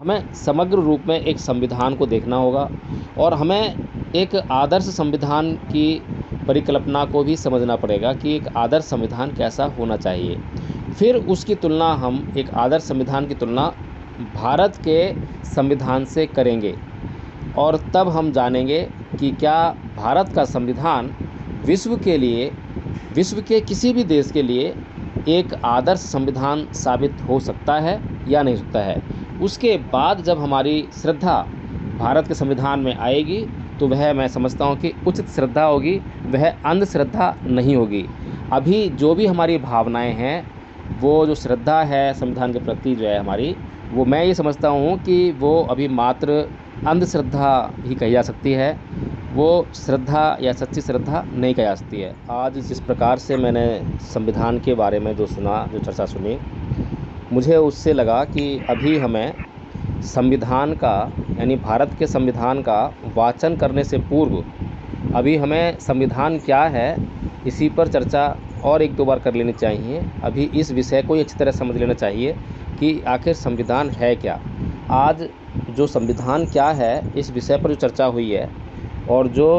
हमें समग्र रूप में एक संविधान को देखना होगा और हमें एक आदर्श संविधान की परिकल्पना को भी समझना पड़ेगा कि एक आदर्श संविधान कैसा होना चाहिए। फिर उसकी तुलना हम एक आदर्श संविधान की तुलना भारत के संविधान से करेंगे और तब हम जानेंगे कि क्या भारत का संविधान विश्व के लिए, विश्व के किसी भी देश के लिए एक आदर्श संविधान साबित हो सकता है या नहीं हो सकता है। उसके बाद जब हमारी श्रद्धा भारत के संविधान में आएगी तो वह मैं समझता हूँ कि उचित श्रद्धा होगी, वह अंधश्रद्धा नहीं होगी। अभी जो भी हमारी भावनाएं हैं, वो जो श्रद्धा है संविधान के प्रति जो है हमारी, वो मैं ये समझता हूँ कि वो अभी मात्र अंधश्रद्धा ही कही जा सकती है, वो श्रद्धा या सच्ची श्रद्धा नहीं कही जा सकती है। आज जिस प्रकार से मैंने संविधान के बारे में जो सुना, जो चर्चा सुनी, मुझे उससे लगा कि अभी हमें संविधान का, यानी भारत के संविधान का वाचन करने से पूर्व अभी हमें संविधान क्या है इसी पर चर्चा और एक दो बार कर लेनी चाहिए। अभी इस विषय को अच्छी तरह समझ लेना चाहिए कि आखिर संविधान है क्या। आज जो संविधान क्या है इस विषय पर जो चर्चा हुई है और जो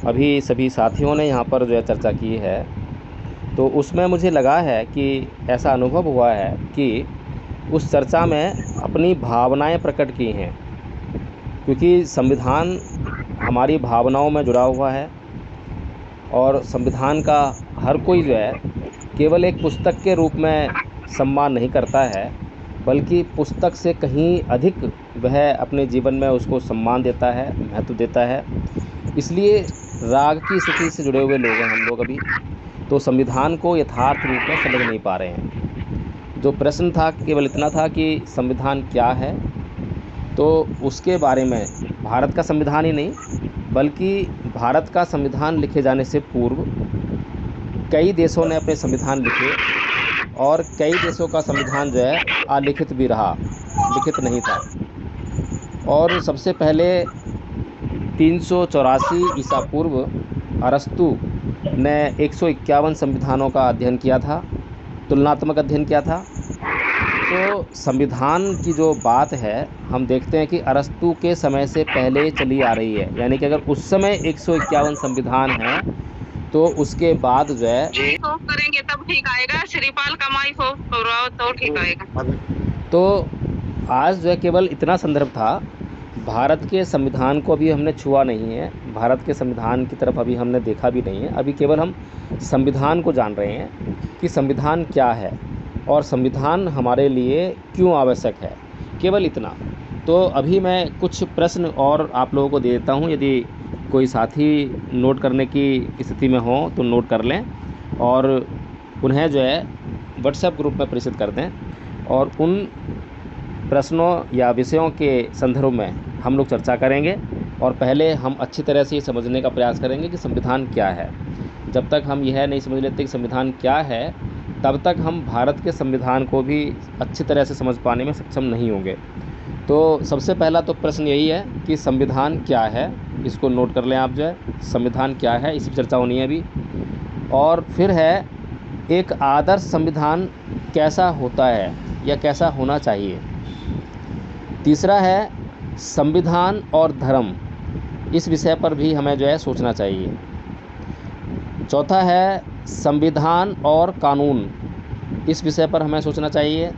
अभी सभी साथियों ने यहाँ पर जो है चर्चा की है, तो उसमें मुझे लगा है कि ऐसा अनुभव हुआ है कि उस चर्चा में अपनी भावनाएं प्रकट की हैं, क्योंकि संविधान हमारी भावनाओं में जुड़ा हुआ है और संविधान का हर कोई जो है केवल एक पुस्तक के रूप में सम्मान नहीं करता है, बल्कि पुस्तक से कहीं अधिक वह अपने जीवन में उसको सम्मान देता है, महत्व देता है। इसलिए राग की स्थिति से जुड़े हुए लोग हैं हम लोग अभी, तो संविधान को यथार्थ रूप में समझ नहीं पा रहे हैं। जो प्रश्न था केवल इतना था कि संविधान क्या है, तो उसके बारे में भारत का संविधान ही नहीं बल्कि भारत का संविधान लिखे जाने से पूर्व कई देशों ने अपने संविधान लिखे और कई देशों का संविधान जो है अलिखित भी रहा, लिखित नहीं था। और सबसे पहले 384 ईसा पूर्व अरस्तु ने 151 संविधानों का अध्ययन किया था, तुलनात्मक अध्ययन किया था। तो संविधान की जो बात है हम देखते हैं कि अरस्तु के समय से पहले चली आ रही है, यानी कि अगर उस समय 151 संविधान है तो उसके बाद जो है तो करेंगे तब ठीक आएगा, श्रीपाल कमाई हो तो ठीक आएगा। तो आज जो है केवल इतना संदर्भ था, भारत के संविधान को अभी हमने छुआ नहीं है, भारत के संविधान की तरफ अभी हमने देखा भी नहीं है। अभी केवल हम संविधान को जान रहे हैं कि संविधान क्या है और संविधान हमारे लिए क्यों आवश्यक है, केवल इतना। तो अभी मैं कुछ प्रश्न और आप लोगों को दे देता हूँ, यदि कोई साथी नोट करने की स्थिति में हो तो नोट कर लें और उन्हें जो है व्हाट्सएप ग्रुप में प्रेषित कर दें। और उन प्रश्नों या विषयों के संदर्भ में हम लोग चर्चा करेंगे और पहले हम अच्छी तरह से ये समझने का प्रयास करेंगे कि संविधान क्या है। जब तक हम यह नहीं समझ लेते कि संविधान क्या है, तब तक हम भारत के संविधान को भी अच्छी तरह से समझ पाने में सक्षम नहीं होंगे। तो सबसे पहला तो प्रश्न यही है कि संविधान क्या है, इसको नोट कर लें आप जो है, संविधान क्या है, इसी पर चर्चा होनी है अभी। और फिर है एक आदर्श संविधान कैसा होता है या कैसा होना चाहिए। तीसरा है संविधान और धर्म, इस विषय पर भी हमें जो है सोचना चाहिए। चौथा है संविधान और कानून, इस विषय पर हमें सोचना चाहिए।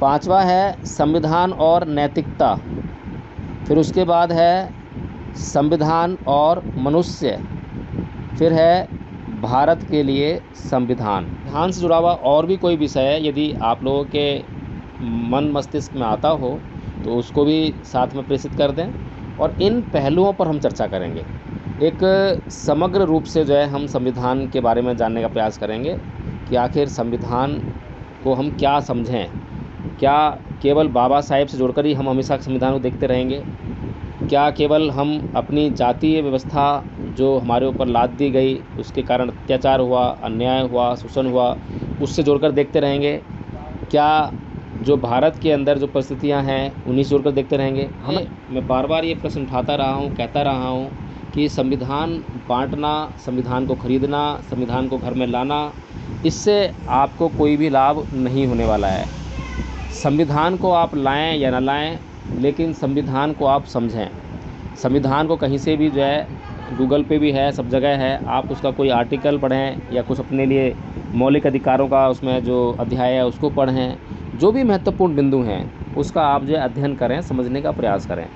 पांचवा है संविधान और नैतिकता। फिर उसके बाद है संविधान और मनुष्य। फिर है भारत के लिए संविधान। संविधान से जुड़ा हुआ और भी कोई विषय है यदि आप लोगों के मन मस्तिष्क में आता हो तो उसको भी साथ में प्रेषित कर दें और इन पहलुओं पर हम चर्चा करेंगे। एक समग्र रूप से जो है हम संविधान के बारे में जानने का प्रयास करेंगे कि आखिर संविधान को हम क्या समझें। क्या केवल बाबा साहेब से जोड़कर ही हम हमेशा संविधान को देखते रहेंगे? क्या केवल हम अपनी जातीय व्यवस्था जो हमारे ऊपर लाद दी गई, उसके कारण अत्याचार हुआ, अन्याय हुआ, शोषण हुआ, उससे जोड़कर देखते रहेंगे? क्या जो भारत के अंदर जो परिस्थितियां हैं उन्हीं से जोड़कर देखते रहेंगे? मैं बार बार ये प्रश्न उठाता रहा हूँ, कहता रहा हूँ कि संविधान बांटना, संविधान को खरीदना, संविधान को घर में लाना, इससे आपको कोई भी लाभ नहीं होने वाला है। संविधान को आप लाएं या ना लाएं, लेकिन संविधान को आप समझें। संविधान को कहीं से भी जो है, गूगल पे भी है, सब जगह है, आप उसका कोई आर्टिकल पढ़ें या कुछ अपने लिए मौलिक अधिकारों का उसमें जो अध्याय है उसको पढ़ें। जो भी महत्वपूर्ण बिंदु हैं उसका आप जो है अध्ययन करें, समझने का प्रयास करें।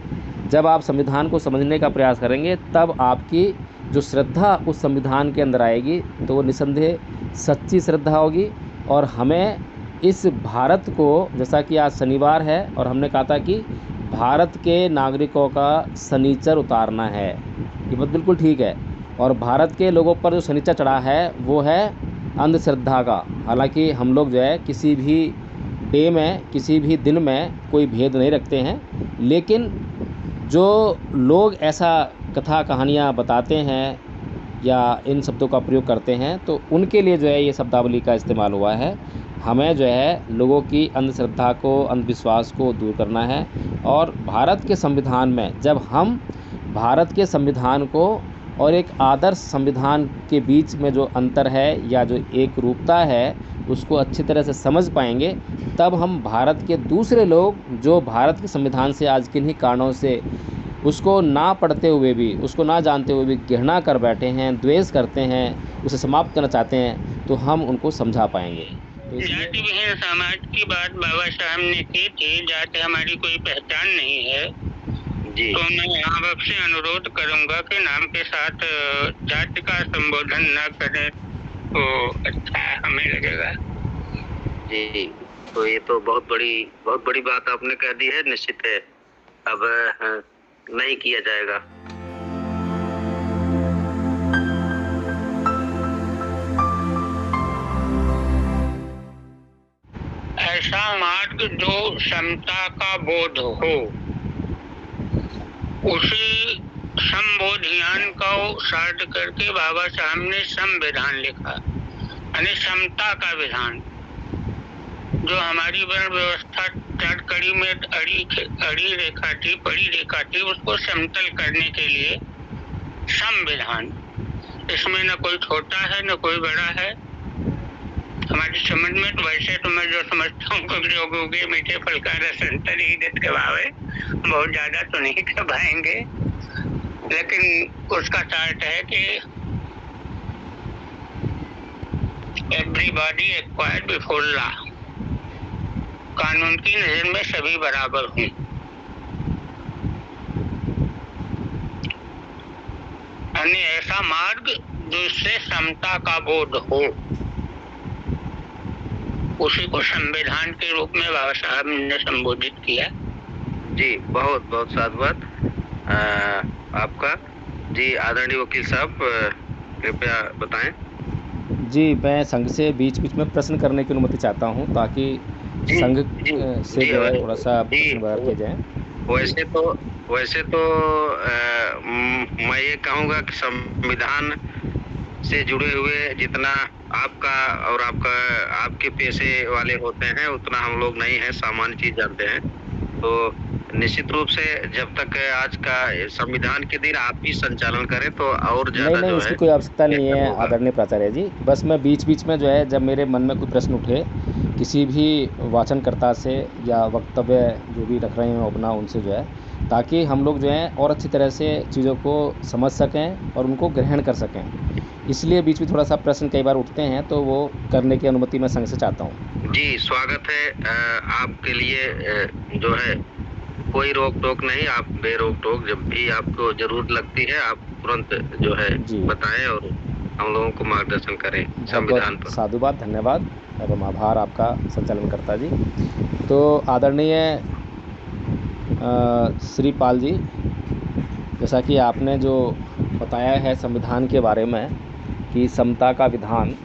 जब आप संविधान को समझने का प्रयास करेंगे तब आपकी जो श्रद्धा उस संविधान के अंदर आएगी तो वो निसंदेह सच्ची श्रद्धा होगी। और हमें इस भारत को, जैसा कि आज शनिवार है और हमने कहा था कि भारत के नागरिकों का शनिचर उतारना है, ये बात बिल्कुल ठीक है। और भारत के लोगों पर जो शनिचर चढ़ा है वो है अंधश्रद्धा का। हालांकि हम लोग जो है किसी भी डे में, किसी भी दिन में कोई भेद नहीं रखते हैं, लेकिन जो लोग ऐसा कथा कहानियाँ बताते हैं या इन शब्दों का प्रयोग करते हैं तो उनके लिए जो है ये शब्दावली का इस्तेमाल हुआ है। हमें जो है लोगों की अंधश्रद्धा को, अंधविश्वास को दूर करना है। और भारत के संविधान में जब हम भारत के संविधान को और एक आदर्श संविधान के बीच में जो अंतर है या जो एक रूपता है उसको अच्छी तरह से समझ पाएंगे, तब हम भारत के दूसरे लोग जो भारत के संविधान से आज किन्हीं कारणों से उसको ना पढ़ते हुए भी, उसको ना जानते हुए भी घृणा कर बैठे हैं, द्वेष करते हैं, उसे समाप्त करना चाहते हैं, तो हम उनको समझा पाएंगे। तो जाति विहीन समाज की बात बाबा साहब ने की थी। जाति हमारी कोई पहचान नहीं है जी। तो मैं आप से अनुरोध करूंगा कि नाम के साथ जाति का संबोधन न करें तो अच्छा हमें लगेगा जी। तो ये तो बहुत बड़ी बात आपने कह दी है। निश्चित है अब नहीं किया जाएगा। ऐसा मार्ग जो समता का बोध हो, उसी संबोधियान को साध करके बाबा साहब ने संविधान लिखा, यानी समता का विधान। जो हमारी वर्ण व्यवस्था कड़ी में अड़ी रेखा थी, बड़ी रेखा थी, उसको समतल करने के लिए संविधान। इसमें न कोई छोटा है न कोई बड़ा है। हमारी समझ में तो वैसे तो मैं जो समझता हूँ कि लोगों के मीठे फल का रस अंतर ही दित कबावे, बहुत ज्यादा तो नहीं कबाएंगे, लेकिन उसका चार्ट है कि एवरीबॉडी इक्वल बिफोर लॉ, कानून की नजर में सभी बराबर हूँ। यानी ऐसा मार्ग जिससे समता का बोध हो, उसी को संविधान के रूप में बाबा साहब ने संबोधित किया जी। बहुत बहुत साधुवाद आपका जी। आदरणीय वकील साहब कृपया बताएं। जी, मैं संघ से बीच बीच में प्रश्न करने की अनुमति चाहता हूं ताकि संघ से जो है थोड़ा सा प्रश्न वगैरह किए जाएं। वैसे तो मैं ये कहूँगा कि संविधान से जुड़े हुए जितना आपका और आपके पेशे वाले होते हैं उतना हम लोग नहीं है, सामान्य चीज जानते हैं। तो निश्चित रूप से जब तक आज का संविधान के दिन आप ही संचालन करें तो और ज्यादा नहीं, उसकी कोई आवश्यकता नहीं है आदरणीय प्राचार्य जी। बस मैं बीच बीच में जो है जब मेरे मन में कोई प्रश्न उठे किसी भी वाचनकर्ता से या वक्तव्य जो भी रख रहे हो अपना, उनसे जो है, ताकि हम लोग जो है और अच्छी तरह से चीज़ों को समझ सकें और उनको ग्रहण कर सकें, इसलिए बीच में थोड़ा सा प्रश्न कई बार उठते हैं तो वो करने की अनुमति मैं संघ से चाहता हूँ। जी, स्वागत है आपके लिए। जो है कोई रोक टोक नहीं, आप बेरोक टोक जब भी आपको जरूरत लगती है आप तुरंत जो है बताएं और हम लोगों को मार्गदर्शन करें संविधान पर। साधुवाद, धन्यवाद एवं आभार आपका संचालनकर्ता जी। तो आदरणीय श्री पाल जी, जैसा कि आपने जो बताया है संविधान के बारे में कि समता का विधान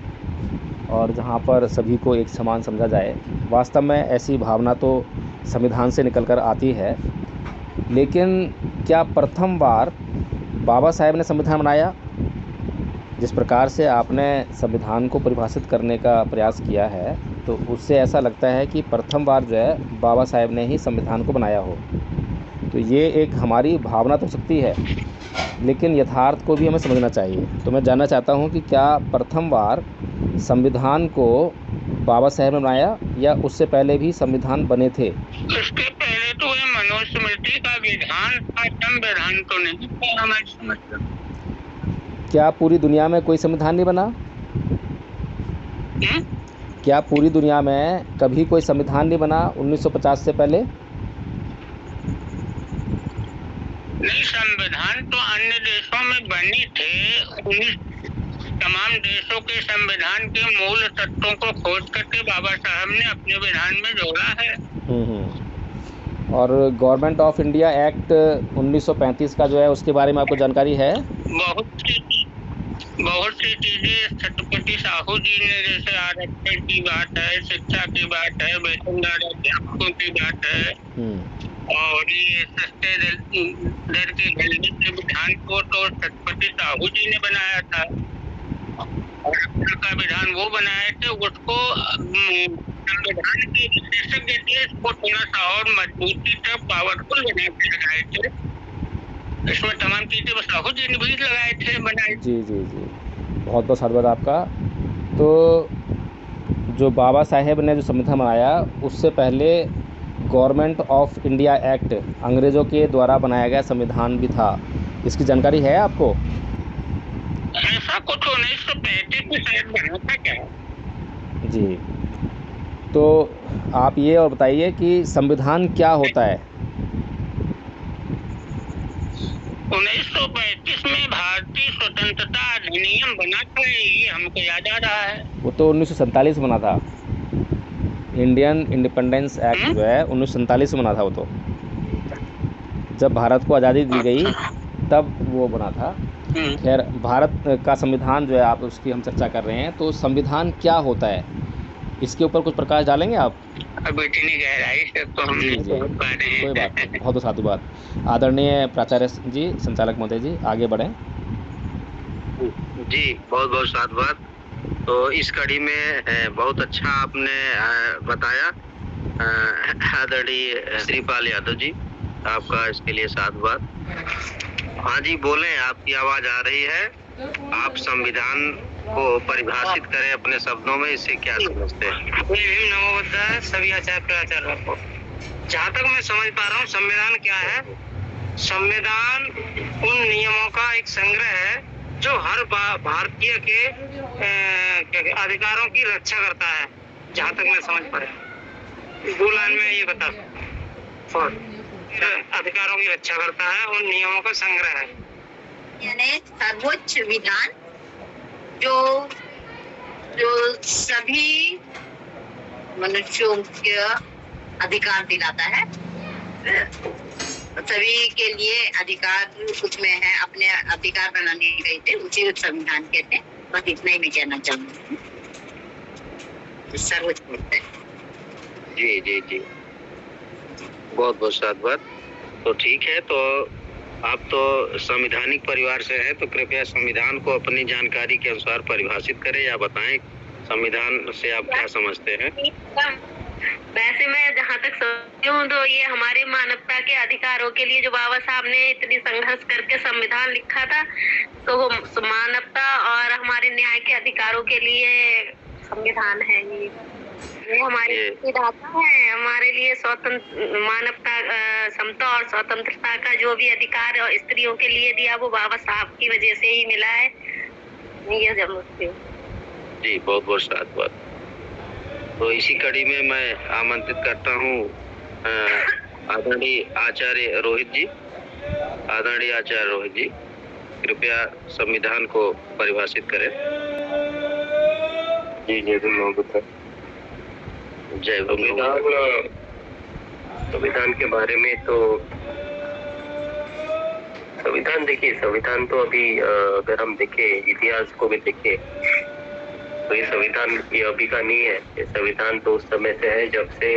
और जहाँ पर सभी को एक समान समझा जाए, वास्तव में ऐसी भावना तो संविधान से निकलकर आती है, लेकिन क्या प्रथम बार बाबा साहेब ने संविधान बनाया? जिस प्रकार से आपने संविधान को परिभाषित करने का प्रयास किया है तो उससे ऐसा लगता है कि प्रथम बार जो है बाबा साहेब ने ही संविधान को बनाया हो। तो ये एक हमारी भावना तो सकती है, लेकिन यथार्थ को भी हमें समझना चाहिए। तो मैं जानना चाहता हूँ कि क्या प्रथम बार संविधान को बाबा साहेब ने बनाया या उससे पहले भी संविधान बने थे? इसके पहले तो ये मनुस्मृति का विधान था, संविधान तो नहीं था हमारी समझ में। क्या पूरी दुनिया में कोई संविधान नहीं बना? क्या पूरी दुनिया में कभी कोई संविधान नहीं बना 1950 से पहले? नहीं, संविधान तो अन्य देशों में बने थे। तमाम देशों के संविधान के मूल तत्वों को खोज करके बाबा साहब ने अपने विधान में जोड़ा है। और गवर्नमेंट ऑफ इंडिया एक्ट 1935 का जो है उसके बारे में आपको जानकारी है? बहुत सी चीजें छत्रपति साहू जी ने, जैसे आरक्षण की बात है, शिक्षा की बात है, वेतनदार अध्यापकों की बात है, और ये सस्ते दर के गले के विधान को तो छत्रपति साहू जी ने बनाया था। आरक्षण का विधान वो बनाए थे, उसको संविधान के विशेषज्ञ थे, इसको थोड़ा सा और मजबूती तक पावरफुल बना के लगाए थे। इसमें तमाम चीजें साहू जी ने भी लगाए थे, बनाए। जी जी जी, बहुत बहुत धन्यवाद आपका। तो जो बाबा साहेब ने जो संविधान बनाया उससे पहले गवर्नमेंट ऑफ इंडिया एक्ट अंग्रेज़ों के द्वारा बनाया गया संविधान भी था, इसकी जानकारी है आपको? ऐसा कुछ 1935 में शायद बना था क्या? जी, तो आप ये और बताइए कि संविधान क्या होता है? 1935 में भारतीय स्वतंत्रता अधिनियम बना था, ये हमको याद आ रहा है। वो तो 1947 बना था। इंडियन इंडिपेंडेंस एक्ट जो है 1947 में बना था। वो तो जब भारत को आज़ादी दी गई तब वो बना था। खैर, भारत का संविधान जो है आप उसकी हम चर्चा कर रहे हैं, तो संविधान क्या होता है इसके ऊपर कुछ प्रकाश डालेंगे आप? अभी इतनी गहराई से तो हम नहीं पहुंच पा रहे हैं। कोई बात नहीं, बहुत साधुवाद। आदरणीय प्राचार्य जी, संचालक महोदय जी, आगे बढ़ें। जी, बहुत बहुत साधुवाद। तो इस कड़ी में बहुत अच्छा आपने बताया आदरणीय श्रीपाल यादव जी, आपका इसके लिए साधुवाद। हाँ जी, बोलें, आपकी आवाज आ रही है। आप संविधान को परिभाषित करें अपने शब्दों में, इससे क्या समझते हैं? नमो बुद्धाय, सभी आचार्य प्राचार्य को। जहाँ तक मैं समझ पा रहा हूँ, संविधान क्या है? संविधान उन नियमों का एक संग्रह है जो हर भारतीय के अधिकारों की रक्षा करता है। जहाँ तक मैं समझ पा रहा हूँ, 2 लाइन में ये बता, अधिकारों की रक्षा करता है, उन नियमों का संग्रह है। यानी सर्वोच्च विधान जो सभी मनुष्यों के अधिकार दिलाता है, सभी के लिए अधिकार उसमें है, अपने अधिकार बनाने गए थे, उसी को संविधान कहते हैं। बस इतना ही मैं कहना चाहूँगी। सर्वोच्च होता है। जी जी जी, बहुत बहुत साधुवाद। तो ठीक है, तो आप तो संवैधानिक परिवार से हैं, तो कृपया संविधान को अपनी जानकारी के अनुसार परिभाषित करें या बताएं संविधान से आप क्या समझते हैं। वैसे मैं जहाँ तक समझती हूँ तो ये हमारे मानवता के अधिकारों के लिए जो बाबा साहब ने इतनी संघर्ष करके संविधान लिखा था, तो वो मानवता और हमारे न्याय के अधिकारों के लिए संविधान है। ये हमारी दाता है, हमारे लिए स्वतंत्र मानवता, समता और स्वतंत्रता का जो भी अधिकार और स्त्रियों के लिए दिया, वो बाबा साहब की वजह से ही मिला है। ये समझती हूँ। जी, बहुत बहुत धन्यवाद। तो इसी कड़ी में मैं आमंत्रित करता हूँ आदरणीय आचार्य रोहित जी। आदरणीय आचार्य रोहित जी, कृपया संविधान को परिभाषित करें। जी, जय भीम। जय भीम। संविधान के बारे में तो संविधान देखिए, संविधान तो अभी अगर हम देखें, इतिहास को भी देखें, तो ये संविधान ये अभी का नहीं है। ये संविधान तो उस समय से है जब से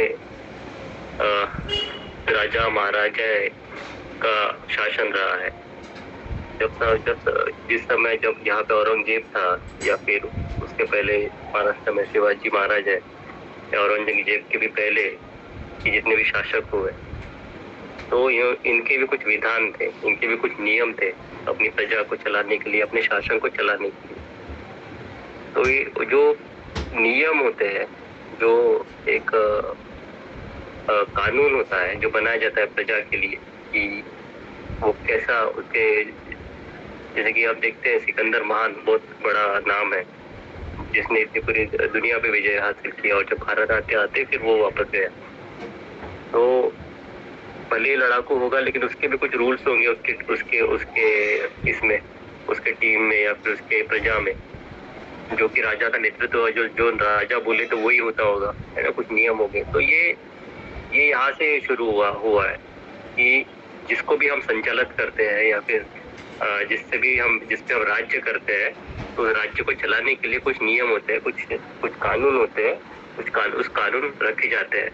राजा महाराजा का शासन रहा है। जिस समय जब यहाँ पे औरंगजेब था, या फिर उसके पहले महाराष्ट्र में शिवाजी महाराज है, या औरंगजेब के भी पहले कि जितने भी शासक हुए, तो इनके भी कुछ विधान थे, इनके भी कुछ नियम थे अपनी प्रजा को चलाने के लिए, अपने शासन को चलाने के लिए। तो ये जो नियम होते हैं, जो एक कानून होता है जो बनाया जाता है प्रजा के लिए कि वो कैसा उसके, जैसे कि आप देखते हैं सिकंदर महान बहुत बड़ा नाम है जिसने इतनी पूरी दुनिया पे विजय हासिल किया, और जब भारत आते फिर वो वापस गया। तो भले ही लड़ाकू होगा लेकिन उसके भी कुछ रूल्स होंगे उसके उसके उसके इसमें, उसके टीम में या फिर उसके प्रजा में, जो कि राजा का नेतृत्व, जो जो राजा बोले तो वही होता होगा, है ना, कुछ नियम होंगे। तो ये यहाँ से शुरू हुआ है कि जिसको भी हम संचालित करते हैं या फिर जिस पे हम राज्य करते हैं, तो राज्य को चलाने के लिए कुछ नियम होते हैं, कुछ कानून होते हैं, उस कानून रखे जाते हैं।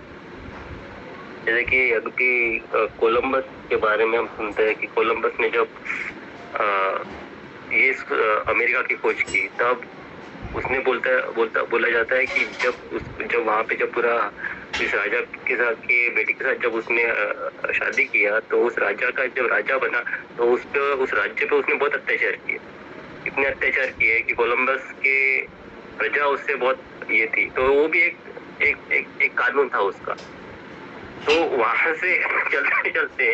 जैसे कि अभी कोलंबस के बारे में हम सुनते हैं कि कोलंबस ने जब ये अमेरिका की खोज की, तब उसने बोला जाता है कि जब वहाँ पे जब पूरा इस राजा के साथ के बेटी के साथ जब उसने शादी किया, तो उस राजा का जब राजा बना तो उस राज्य पे उसने बहुत अत्याचार किए, इतने अत्याचार किए कि कोलंबस के प्रजा उससे बहुत ये थी। तो वो भी एक कानून था उसका। तो वहां से चलते चलते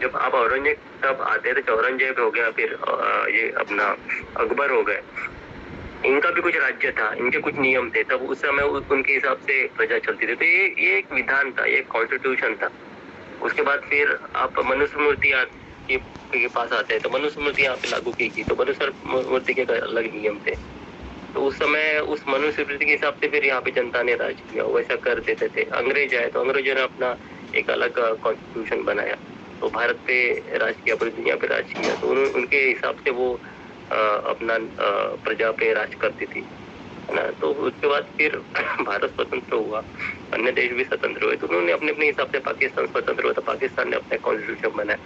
जब आप औरंगजेब तब आते थे, तो औरंगजेब हो गया, फिर ये अपना अकबर हो गए, इनका भी कुछ राज्य था, इनके कुछ नियम थे, तब उस समय उनके हिसाब से प्रजा चलती थी। तो ये एक विधान था, ये कॉन्स्टिट्यूशन था। उसके बाद फिर आप मनुस्मृति के पास आते हैं, तो मनुस्मृति यहाँ पे लागू की तो मनुस्मृति के अलग नियम थे। तो उस समय उस मनुस्मृति के हिसाब से फिर यहाँ पे जनता ने राज किया, वैसा कर देते थे। अंग्रेज आए तो अंग्रेजों ने अपना एक अलग कॉन्स्टिट्यूशन बनाया, तो भारत पे राज किया, पूरी दुनिया पे राज किया। तो उनके हिसाब से वो अपना प्रजा पे राज करती थी, है ना। तो उसके बाद फिर भारत स्वतंत्र हुआ, अन्य देश भी स्वतंत्र हुए, तो उन्होंने अपने अपने हिसाब से, पाकिस्तान स्वतंत्र हुआ तो पाकिस्तान ने अपना कॉन्स्टिट्यूशन बनाया,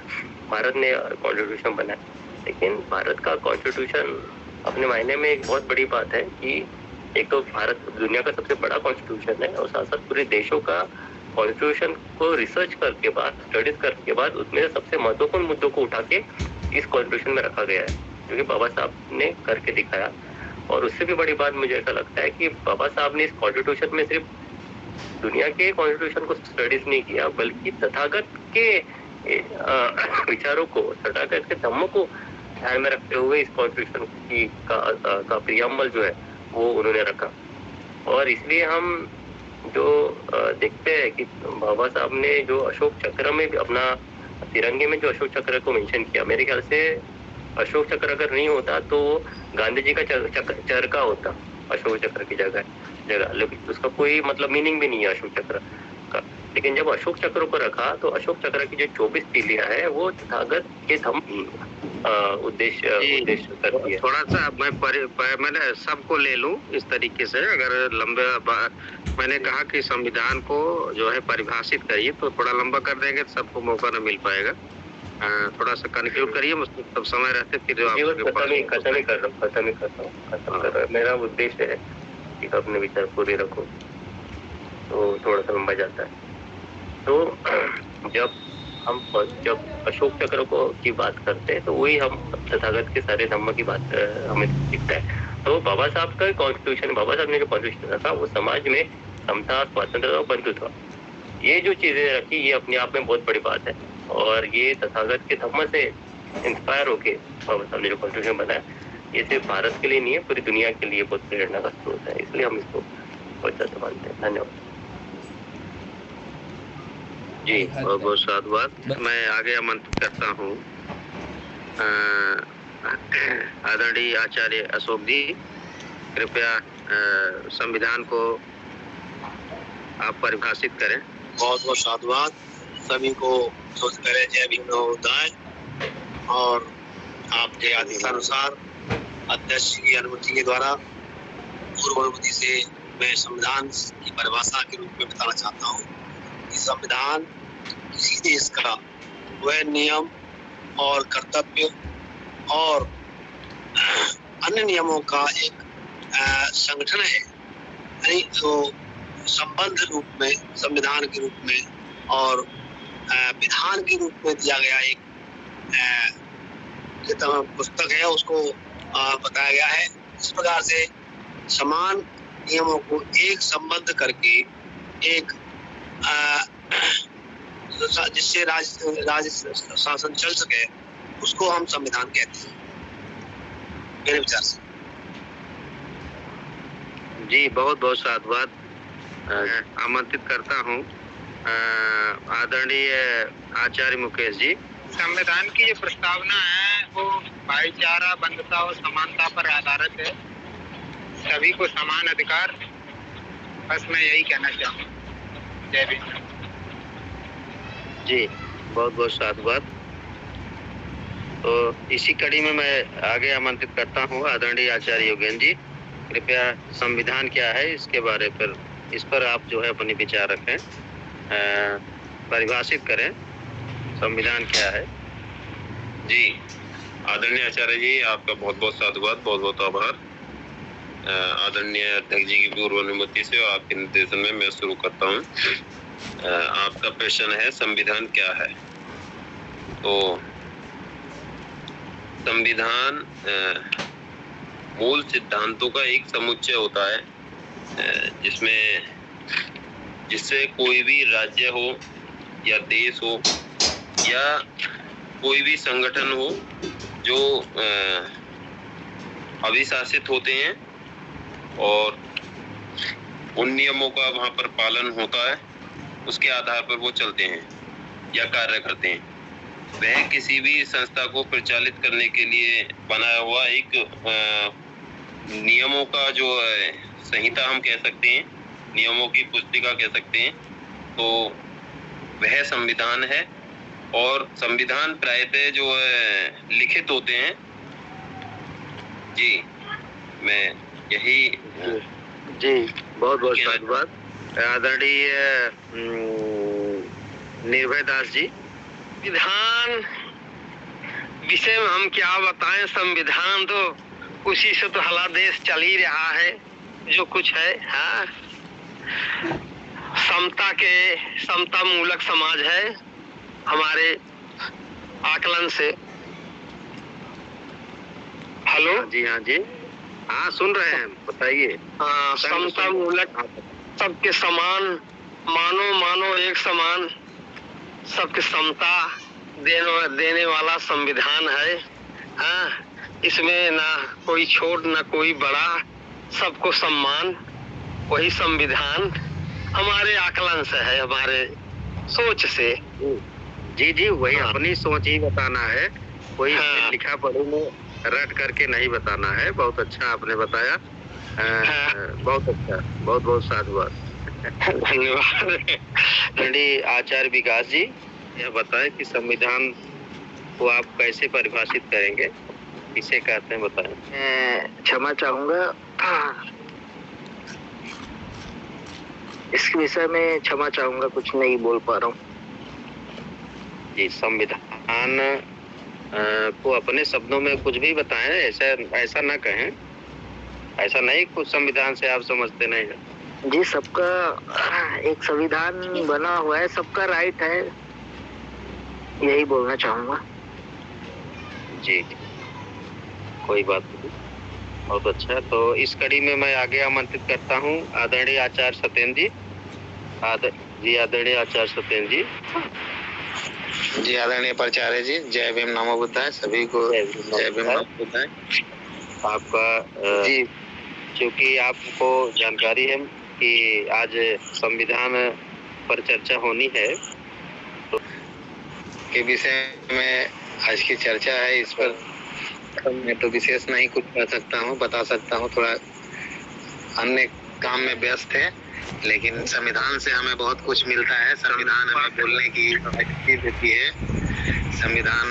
भारत ने कॉन्स्टिट्यूशन बनाया। लेकिन भारत का कॉन्स्टिट्यूशन अपने मायने में एक बहुत बड़ी बात है कि एक तो भारत दुनिया का सबसे बड़ा कॉन्स्टिट्यूशन है, और साथ साथ पूरे देशों का कॉन्स्टिट्यूशन को रिसर्च करके बाद, स्टडीज करके बाद, उसमें सबसे महत्वपूर्ण मुद्दों को उठा के इस कॉन्स्टिट्यूशन में रखा गया है, जो कि बाबा साहब ने करके दिखाया। और उससे भी बड़ी बात मुझे ऐसा लगता है कि बाबा साहब ने इस कॉन्स्टिट्यूशन में सिर्फ दुनिया के कॉन्स्टिट्यूशन को स्टडीज नहीं किया, बल्कि तथागत के विचारों को, तथागत के धम्मों को ध्यान में रखते हुए इस कॉन्स्टिट्यूशन की का प्रियम्बल जो है वो उन्होंने रखा। और इसलिए हम जो देखते हैं कि बाबा साहब ने जो अशोक चक्र में भी अपना तिरंगे में जो अशोक चक्र को मेंशन किया, मेरे ख्याल से अशोक चक्र अगर नहीं होता तो गांधी जी का चरखा होता अशोक चक्र की जगह, लेकिन उसका कोई मतलब मीनिंग भी नहीं है अशोक चक्र का। लेकिन जब अशोक चक्र को रखा तो अशोक चक्र की जो 24 तीलियां है वो तथागत के धम्म उद्देश्य करती है। थोड़ा सा मैं सबको ले लूं इस तरीके से, अगर लंबे मैंने कहा कि संविधान को जो है परिभाषित करिए, तो थोड़ा लंबा कर देंगे तो सबको मौका न मिल पाएगा। थोड़ा सा कंक्लूड करिए, तब समय रहते फिर खत्म ही कर रहा हूँ। मेरा उद्देश्य है कि अपने विचार पूरे रखो, तो थोड़ा सा लंबा जाता है। तो जब अशोक चक्र की बात करते हैं तो वही हम तथागत के सारे धम्म की बात हमें दिखता है। तो बाबा साहब का कॉन्स्टिट्यूशन, बाबा साहब ने जो कॉन्स्टिट्यूशन रखा वो समाज में समता, स्वतंत्रता और बंधुत्व, ये जो चीजें रखी, ये अपने आप में बहुत बड़ी बात है। और ये तथागत के धम्म से इंस्पायर होके बाबा साहब ने जो कॉन्स्टिट्यूशन बनाया, ये सिर्फ भारत के लिए नहीं है, पूरी दुनिया के लिए बहुत प्रेरणा का स्रोत है, इसलिए हम इसको बहुत ज्यादा मानते हैं। धन्यवाद जी, बहुत बहुत साधुवाद। मैं आगे आमंत्रित करता हूँ आदरणीय आचार्य अशोक जी, कृपया संविधान को आप परिभाषित करें। बहुत बहुत साधुवाद सभी को। करे जय भीम होताय। और आपके आदेशानुसार अध्यक्ष की अनुमति के द्वारा पूर्व अनुमति से मैं संविधान की परिभाषा के रूप में बताना चाहता हूँ कि संविधान किसी देश का वह नियम और कर्तव्य और अन्य नियमों का एक संगठन है, यानी तो संबंध रूप में, संविधान के रूप में और विधान के रूप में दिया गया एक पुस्तक है, उसको बताया गया है। इस प्रकार से समान नियमों को एक संबद्ध करके एक जिससे राज्य शासन चल सके, उसको हम संविधान कहते हैं, मेरे विचार से। जी बहुत बहुत साधुवाद। आमंत्रित करता हूँ आदरणीय आचार्य मुकेश जी। संविधान की जो प्रस्तावना है वो भाईचारा, बंधुता और समानता पर आधारित है। सभी को समान अधिकार, बस मैं यही कहना चाहूँगा। जय भीम। जी बहुत बहुत साधुवाद। तो इसी कड़ी में मैं आगे आमंत्रित करता हूँ आदरणीय आचार्य योगेन जी। कृपया संविधान क्या है इसके बारे पर, इस पर आप जो है अपने विचार रखें, परिभाषित करें संविधान क्या है। जी आदरणीय आचार्य जी, आपका बहुत बहुत साधुवाद, बहुत बहुत आभार। आदरणीय अध्यक्ष जी की पूर्व अनुमति से और आपके निर्देशन में मैं शुरू करता हूँ। आपका प्रश्न है संविधान क्या है। तो संविधान मूल सिद्धांतों का एक समुच्चय होता है, जिससे कोई भी राज्य हो या देश हो या कोई भी संगठन हो जो अभिशासित होते हैं और उन नियमों का वहाँ पर पालन होता है, उसके आधार पर वो चलते हैं या कार्य करते हैं। वह किसी भी संस्था को परिचालित करने के लिए बनाया हुआ एक नियमों का जो संहिता हम कह सकते हैं, नियमों की पुस्तिका कह सकते हैं, तो वह संविधान है। और संविधान प्रायतः जो लिखित होते हैं। जी मैं यही जी बहुत बहुत धन्यवाद आदरणीय निर्भय दास जी। संविधान विषय में हम क्या बताएं, संविधान तो उसी से तो हला देश चल ही रहा है जो कुछ है। हाँ, समता मूलक समाज है हमारे आकलन से। हेलो जी हाँ जी हाँ सुन रहे हैं, बताइए। हाँ, समता मूलक, सबके समान, मानो एक समान, सबके समता देने वाला संविधान है। हाँ, इसमें ना कोई छोट ना कोई बड़ा, सबको सम्मान। वही संविधान हमारे आकलन से है, हमारे सोच से। जी जी वही अपनी सोच ही बताना है, कोई हाँ। लिखा पढ़े में रट करके नहीं बताना है। बहुत अच्छा आपने बताया। बहुत अच्छा, बहुत बहुत साधुवाद। धन्यवाद। आचार्य विकास जी, यह बताएं कि संविधान को आप कैसे परिभाषित करेंगे, किसे कहते हैं, बताएं। क्षमा चाहूंगा, इस विषय में क्षमा चाहूंगा, कुछ नहीं बोल पा रहा हूँ। जी संविधान को अपने शब्दों में कुछ भी बताएं, ऐसा ना कहें, ऐसा नहीं कुछ संविधान से आप समझते नहीं है। जी सबका एक संविधान बना हुआ है, सबका राइट है, यही बोलना चाहूंगा। जी कोई बात नहीं, बहुत अच्छा। तो इस कड़ी में मैं आगे आमंत्रित करता हूँ आदरणीय आचार्य सत्येंद्र जी। आदरणीय आचार्य सत्येंद्र जी। जी आदरणीय प्राचार्य जी, जय भीम नमो बुद्धाय। सभी को जय भीम नमो बुद्धाय। आपका जी, क्योंकि आपको जानकारी है कि आज संविधान पर चर्चा होनी है, तो के विषय में आज की चर्चा है। इस पर मैं तो विशेष नहीं कुछ कर सकता हूँ, बता सकता हूँ, थोड़ा अन्य काम में व्यस्त है, लेकिन संविधान से हमें बहुत कुछ मिलता है। संविधान हमें बोलने की शक्ति देती है। संविधान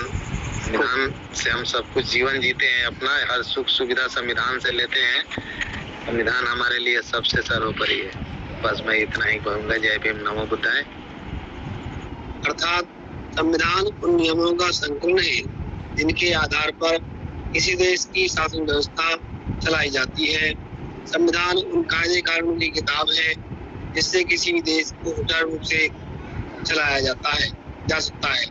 से हम सब कुछ जीवन जीते हैं, अपना हर सुख सुविधा संविधान से लेते हैं। संविधान हमारे लिए सबसे सर्वोपरि है। बस मैं इतना ही कहूँगा। जय भीम नमो बुद्धाय। अर्थात संविधान उन नियमों का संकलन है जिनके आधार पर किसी देश की शासन व्यवस्था चलाई जाती है। संविधान उन कायदे कानून की किताब है जिससे किसी भी देश को सुचारू रूप से चलाया जा सकता है।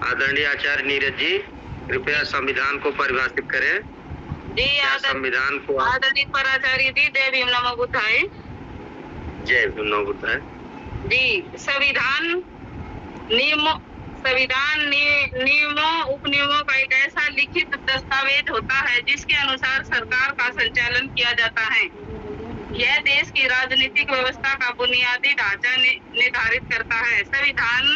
आदरणीय आचार्य नीरज जी, कृपया संविधान को परिभाषित करें जी क्या संविधान को आदरणीय प्राचार्य जी, जय भीम नमो बुद्धाय। जय भीम नमो बुद्धाय जी, संविधान नियमों उपनियमों का एक ऐसा लिखित दस्तावेज होता है जिसके अनुसार सरकार का संचालन किया जाता है। यह देश की राजनीतिक व्यवस्था का बुनियादी ढांचा निर्धारित करता है। संविधान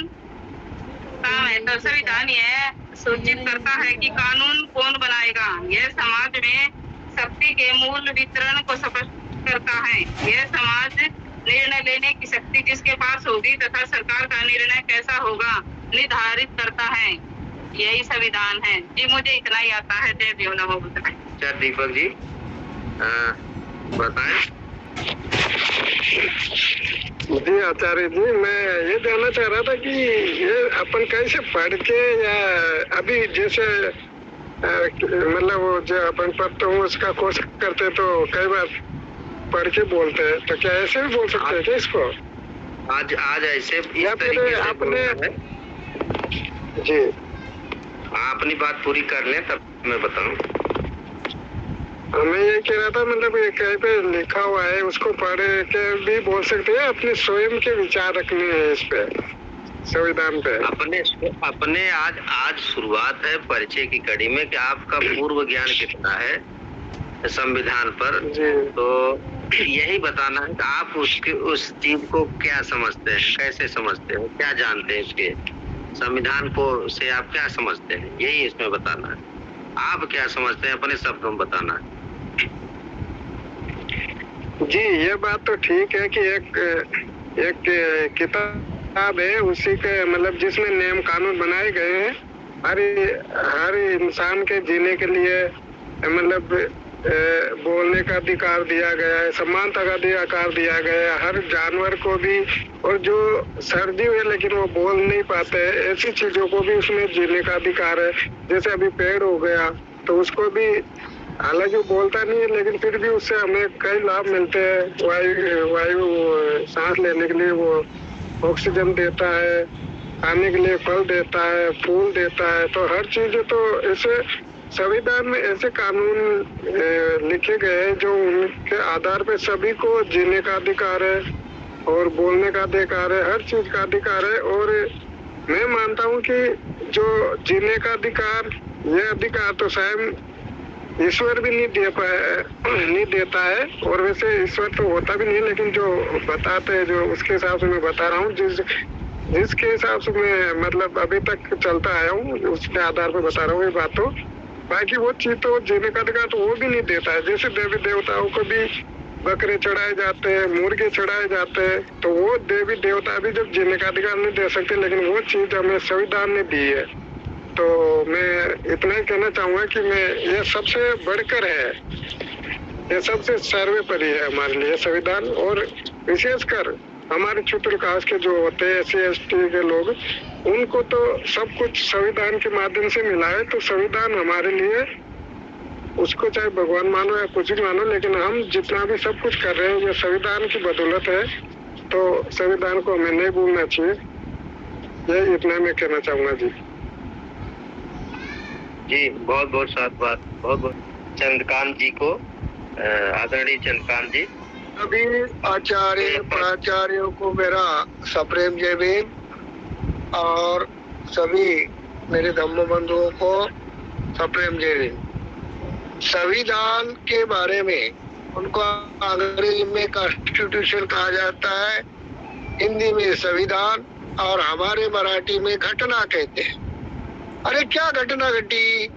यह सूचित करता है कि कानून कौन बनाएगा। यह समाज में शक्ति के मूल वितरण को स्पष्ट करता है। यह समाज निर्णय लेने की शक्ति जिसके पास होगी तथा सरकार का निर्णय कैसा होगा निर्धारित करता है। यही संविधान है जी। मुझे इतना ही आता है। जय भीम नमो बुद्धाय। क्या दीपक जी बताएं। जी आचार्य जी, मैं ये जानना चाह रहा था कि ये अपन कैसे पढ़ के, या अभी जैसे मतलब वो जो अपन पढ़ते हो उसका कोर्स करते तो कई बार पढ़ के बोलते हैं, तो क्या ऐसे भी बोल सकते हैं क्या इसको? आज ऐसे या फिर आपने जी अपनी बात पूरी कर लें तब मैं बताऊं। मैं ये कह रहा था, मतलब ये कहीं पे लिखा हुआ है उसको पढ़ के भी बोल सकते हैं, अपने स्वयं के विचार रखने हैं इस पे, संविधान पे। अपने आज शुरुआत है परिचय की कड़ी में कि आपका पूर्व ज्ञान कितना है संविधान पर, तो यही बताना है कि आप उस चीज को क्या समझते हैं, कैसे समझते हैं, क्या जानते हैं, इसके संविधान को से आप क्या समझते हैं, यही इसमें बताना है। आप क्या समझते हैं अपने शब्दों में बताना है। जी ये बात तो ठीक है कि एक किताब है, उसी के मतलब जिसमें नियम कानून बनाए गए हैं हर इंसान के जीने के लिए, मतलब बोलने का अधिकार दिया गया है, समानता का अधिकार दिया गया है हर जानवर को भी, और जो सर्जीव है लेकिन वो बोल नहीं पाते ऐसी चीजों को भी उसमें जीने का अधिकार है। जैसे अभी पेड़ हो गया तो उसको भी, हालांकि वो बोलता नहीं है लेकिन फिर भी उससे हमें कई लाभ मिलते हैं। वायु सांस लेने के लिए वो ऑक्सीजन देता है, खाने के लिए फल देता है, फूल देता है, तो हर चीज तो ऐसे संविधान में ऐसे कानून लिखे गए हैं जो उनके आधार पे सभी को जीने का अधिकार है और बोलने का अधिकार है, हर चीज का अधिकार है। और मैं मानता हूँ कि जो जीने का अधिकार, ये अधिकार तो स्वयं ईश्वर भी नहीं देता है, और वैसे ईश्वर तो होता भी नहीं, लेकिन जो बताते हैं, जो उसके हिसाब से मैं बता रहा हूँ, जिसके हिसाब से मैं मतलब अभी तक चलता आया हूँ उसके आधार पे बता रहा हूँ ये बात। तो बाकी वो चीज तो जीने का अधिकार तो वो भी नहीं देता है। जैसे देवी देवताओं को भी बकरे चढ़ाए जाते हैं, मुर्गे चढ़ाए जाते हैं, तो वो देवी देवता भी जब जीने का अधिकार नहीं दे सकते, लेकिन वो चीज हमें संविधान ने दी है। तो मैं इतना ही कहना चाहूंगा कि मैं ये सबसे बढ़कर है, ये सबसे सर्वोपरि है हमारे लिए संविधान। और विशेषकर हमारे क्षेत्र कास्ट के जो होते हैं SC/ST के लोग, उनको तो सब कुछ संविधान के माध्यम से मिला है। तो संविधान हमारे लिए, उसको चाहे भगवान मानो या कुछ भी मानो, लेकिन हम जितना भी सब कुछ कर रहे हैं ये संविधान की बदौलत है। तो संविधान को हमें नहीं भूलना चाहिए, ये इतना मैं कहना चाहूंगा जी। जी बहुत बहुत साधुवाद, बहुत बहुत चंद्रकांत जी को, आदरणीय चंद्रकांत जी। सभी आचार्य प्राचार्यों को मेरा सप्रेम जय भीम, और सभी मेरे धम्म बंधुओं को सप्रेम जय भीम। संविधान के बारे में उनको अंग्रेजी में कॉन्स्टिट्यूशन कहा जाता है, हिंदी में संविधान, और हमारे मराठी में घटना कहते हैं। अरे क्या घटना घटी?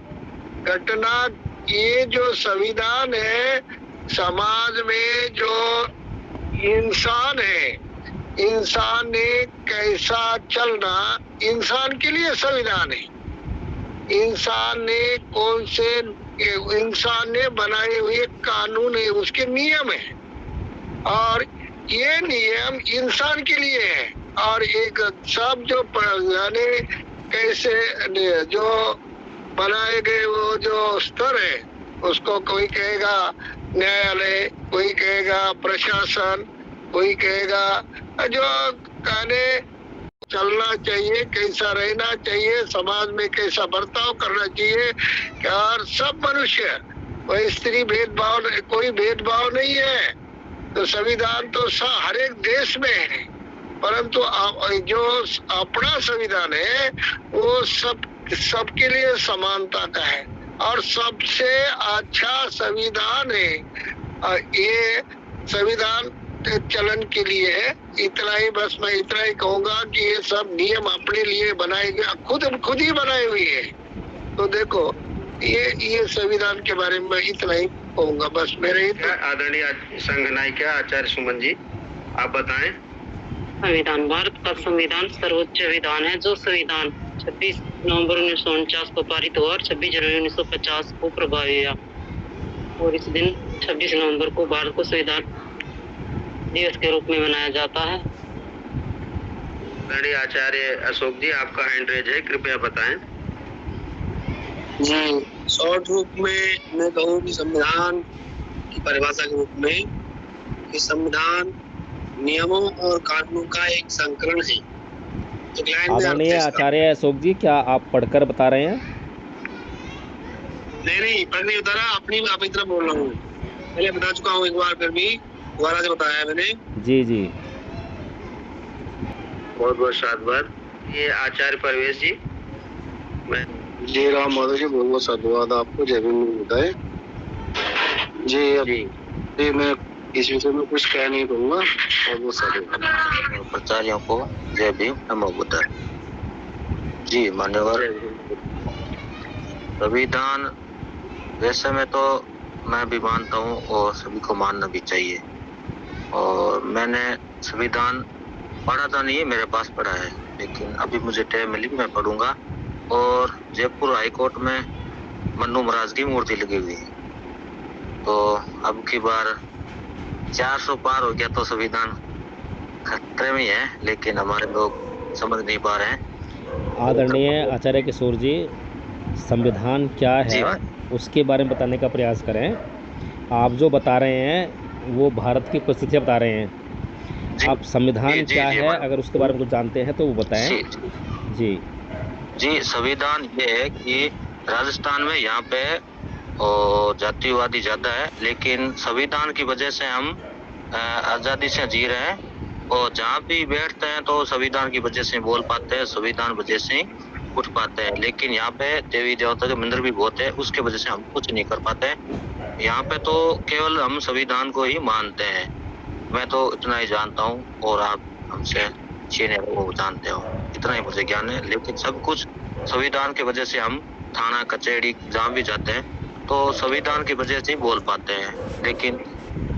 घटना ये जो संविधान है, समाज में जो इंसान है, इंसान ने कैसा चलना, इंसान के लिए संविधान है। इंसान ने कौन से, इंसान ने बनाए हुए कानून है, उसके नियम है, और ये नियम इंसान के लिए है। और एक सब जो यानी कैसे जो बनाए गए वो जो स्तर है, उसको कोई कहेगा न्यायालय, कोई कहेगा प्रशासन, कोई कहेगा जो कहने चलना चाहिए, कैसा रहना चाहिए, समाज में कैसा बर्ताव करना चाहिए। और सब मनुष्य वही स्त्री भेदभाव, कोई भेदभाव नहीं है। तो संविधान तो हर एक देश में है, परंतु जो अपना संविधान है वो सबके लिए समानता का है और सबसे अच्छा संविधान है। ये संविधान चलन के लिए है। इतना ही, बस मैं इतना ही कहूंगा कि ये सब नियम अपने लिए बनाए गए, खुद ही बनाए हुए है। तो देखो ये संविधान के बारे में इतना ही कहूंगा, बस मेरे ही। आदरणीय संघ नायिका आचार्य सुमन जी, आप बताएं। संविधान भारत का संविधान सर्वोच्च विधान है, जो संविधान 26 नवंबर 1949 को पारित हुआ और 26 जनवरी 1950 को प्रभावी हुआ और इस दिन 26 नवंबर को भारत को संविधान दिवस के रूप में मनाया जाता है। आचार्य अशोक जी, आपका हैंड रेज है, कृपया बताएं। जी, शॉर्ट रूप में मैं कहूँ कि संविधान की परिभाषा के रूप में कि संविधान नियमों और कानूनों का एक संकलन है। आदरणीय आचार्य अशोक जी, क्या आप पढ़कर बता रहे हैं? नहीं, पढ़ नहीं बता रहा, अपनी आप इतना बोल रहा हूँ। पहले बता चुका हूँ एक बार, फिर भी दोबारा से बताया मैंने। जी। बहुत बहुत साधुवाद। ये आचार्य परवेश जी। जय राम माधव जी, बहुत बहुत साधुवाद आपको। जय भीम बताए जी। मैं इस विषय में कुछ कह नहीं दूंगा। बहुत बहुत साधुवाद प्राचार्यों को। जय भीम, नमो बुद्धाय। जी मान्यवर, संविधान वैसे में तो मैं भी मानता हूँ और सभी को मानना भी चाहिए। और मैंने संविधान पढ़ा था नहीं है, मेरे पास पढ़ा है, लेकिन अभी मुझे टाइम मिली मैं पढ़ूंगा। और जयपुर हाई कोर्ट में मन्नू महाराज की मूर्ति लगी हुई है, तो अब की बार 400 पार हो गया तो संविधान खतरे में है, लेकिन हमारे लोग समझ नहीं पा रहे हैं। आदरणीय आचार्य किशोर जी, संविधान क्या है उसके बारे में बताने का प्रयास करें। आप जो बता रहे हैं वो भारत की परिस्थितियाँ बता रहे हैं। आप संविधान क्या है, अगर उसके बारे में कुछ जानते हैं तो वो बताएं। जी, संविधान ये है कि राजस्थान में यहाँ पे जातिवादी ज्यादा है, लेकिन संविधान की वजह से हम आज़ादी से जी रहे हैं और जहाँ भी बैठते हैं तो संविधान की वजह से बोल पाते हैं, संविधान वजह से उठ पाते हैं। लेकिन यहाँ पे देवी देवता के मंदिर भी बहुत है, उसके वजह से हम कुछ नहीं कर पाते हैं। यहाँ पे तो केवल हम संविधान को ही मानते हैं। मैं तो इतना ही जानता हूँ और आप हमसे छीने वो जानते हो, इतना ही मुझे ज्ञान है। लेकिन सब कुछ संविधान की वजह से हम थाना कचहरी जहाँ भी जाते हैं तो संविधान की वजह से ही बोल पाते हैं। लेकिन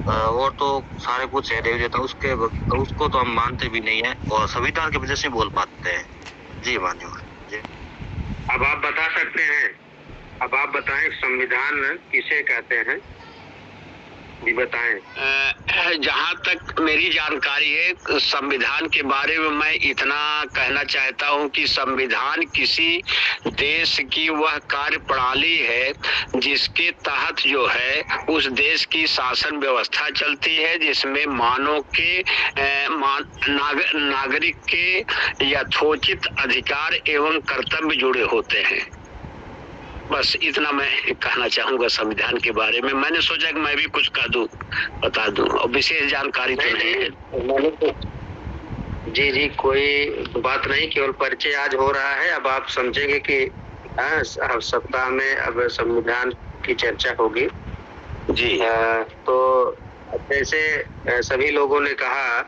और तो सारे कुछ है देवी देवता, उसको तो हम मानते भी नहीं है और संविधान की वजह से बोल पाते हैं। जी मान्यवर जी। अब आप बता सकते हैं, अब आप बताएं संविधान किसे कहते हैं, जी बताएं। जहाँ तक मेरी जानकारी है संविधान के बारे में, मैं इतना कहना चाहता हूँ कि संविधान किसी देश की वह कार्य प्रणाली है जिसके तहत जो है उस देश की शासन व्यवस्था चलती है, जिसमें मानव के नागरिक के यथोचित अधिकार एवं कर्तव्य जुड़े होते हैं। बस इतना मैं कहना चाहूंगा संविधान के बारे में। मैंने सोचा कि मैं भी कुछ कह दूं, बता दूं, और विशेष जानकारी तो नहीं है। जी, कोई बात नहीं, केवल परिचय आज हो रहा है। अब आप समझेंगे कि सप्ताह में अब संविधान की चर्चा होगी। जी। तो जैसे सभी लोगों ने कहा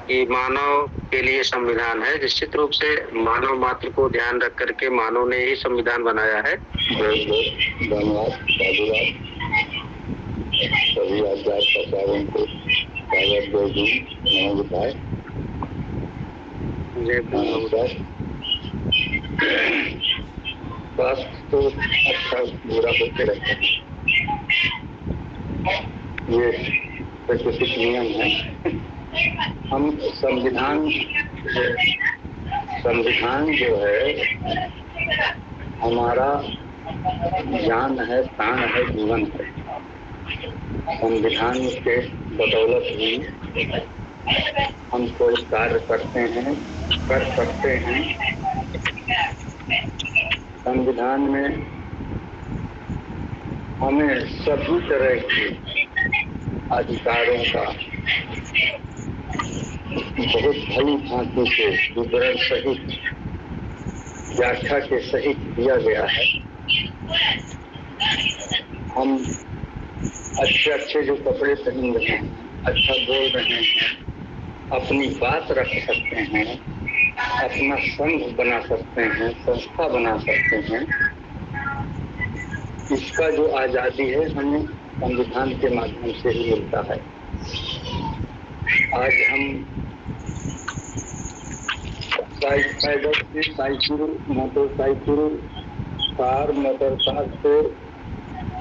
कि मानव के लिए संविधान है, निश्चित रूप से मानव मात्र को ध्यान रख करके मानव ने ही संविधान बनाया है। धन्यवाद, साधुवाद। सभी आचार्य को बताए। बस तो अच्छा बुरा होते रहते हैं, ये प्राकृतिक नियम है। हम संविधान जो है हमारा जान है, प्राण है, जीवन है। संविधान के बदौलत ही हम कोई कार्य करते हैं, कर सकते हैं। संविधान में हमें सभी तरह के अधिकारों का बहुत भली भांति से विवरण सहित व्याख्या के सहित दिया गया है। हम अच्छे जो कपड़े पहन रहे हैं, अच्छा बोल रहे हैं, अपनी बात रख सकते हैं, अपना संघ बना सकते हैं, संस्था बना सकते हैं, इसका जो आज़ादी है हमें संविधान के माध्यम से ही मिलता है। आज हम पैदल से cycle, motorcycle, car, motor car से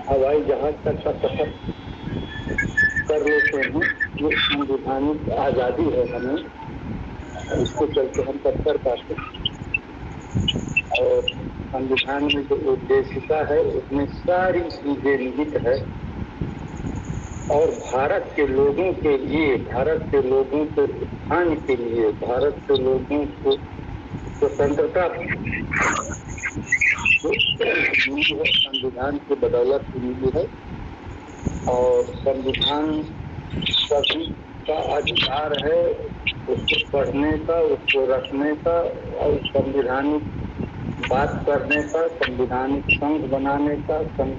हवाई जहाज तक का सफर कर लेते हैं। ये संविधानिक आज़ादी है हमें, इसको चलते हम सब कर पाते हैं। और संविधान में जो उद्देशिका है उसमें सारी चीजें निहित है और भारत के लोगों के लिए, भारत के लोगों के उत्थान के लिए, भारत के लोगों को स्वतंत्रता मिली है, संविधान की बदौलत मिली है। और संविधान सभी का अधिकार है उसको पढ़ने का, उसको रखने का और संविधानिक बात करने का, संविधानिक संघ बनाने का, संघ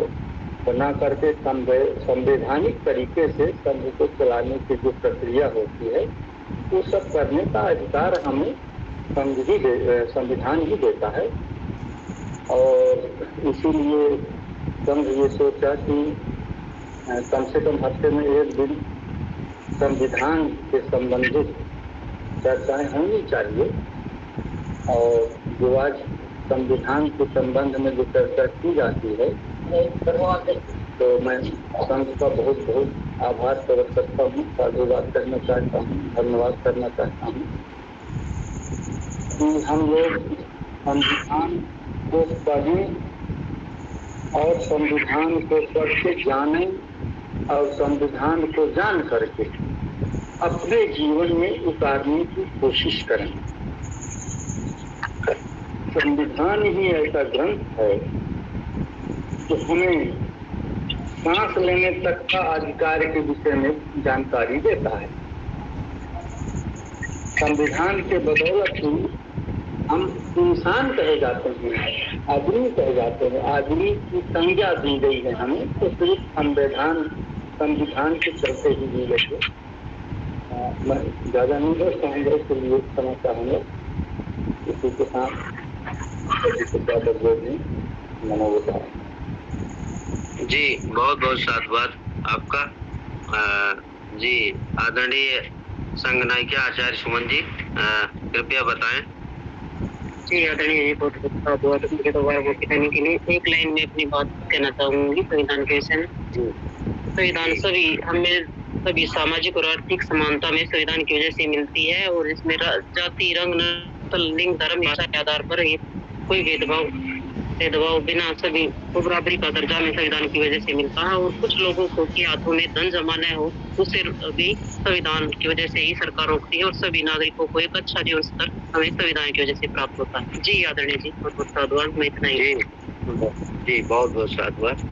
बना करके संवैधानिक तरीके से संघ को चलाने की जो प्रक्रिया होती है वो सब करने का अधिकार हमें संविधान ही देता है। और इसीलिए संघ ये सोचा कि कम से कम हफ्ते में एक दिन संविधान के संबंधित चर्चाएं होनी चाहिए। और जो आज संविधान के संबंध में जो चर्चा की जाती है तो मैं संघ का बहुत बहुत आभार प्रकट करता हूँ, साधुवाद करना चाहता हूँ, धन्यवाद करना चाहता हूँ कि हम लोग संविधान को पढ़ें और संविधान को पढ़ के जानें और संविधान को जान करके अपने जीवन में उतारने की कोशिश करें। संविधान ही ऐसा ग्रंथ है जो हमें सांस लेने तक का अधिकार के विषय में जानकारी देता है। संविधान के बदौलत ही हम इंसान कहे जाते हैं, आदमी कहे जाते हैं, आदमी की संज्ञा दी गई है हमें, तो सिर्फ संविधान के चलते ही दी गई है। मैं ज़्यादा नहीं बोल पाऊंगा, इसलिए क्षमा चाहूँगा। इसी के साथ जी बहुत बहुत साधुवाद आपका। जी आदरणीय संघ नायिका आचार्य सुमन जी कृपया बताएं। जी आदरणीय जी बहुत बहुत मुझे दोबारा वो कहने के लिए एक लाइन में अपनी बात कहना चाहूंगी संविधान के विषय में। संविधान सभी हमें सभी सामाजिक और आर्थिक समानता में संविधान की वजह से मिलती है और इसमें जाति, रंग, नस्ल, लिंग, धर्म, भाषा के आधार पर कोई भेदभाव बिना सभी को बराबरी का दर्जा में संविधान की वजह से मिलता है। और कुछ लोगों को के हाथों में धन जमा न हो उसे भी संविधान की वजह से ही सरकार रोकती है और सभी नागरिकों को एक अच्छा जीवन स्तर हमें संविधान की वजह से प्राप्त होता है। जी आदरणीय जी बहुत बहुत साधुवाद। मैं इतना ही। जी बहुत बहुत साधुवाद।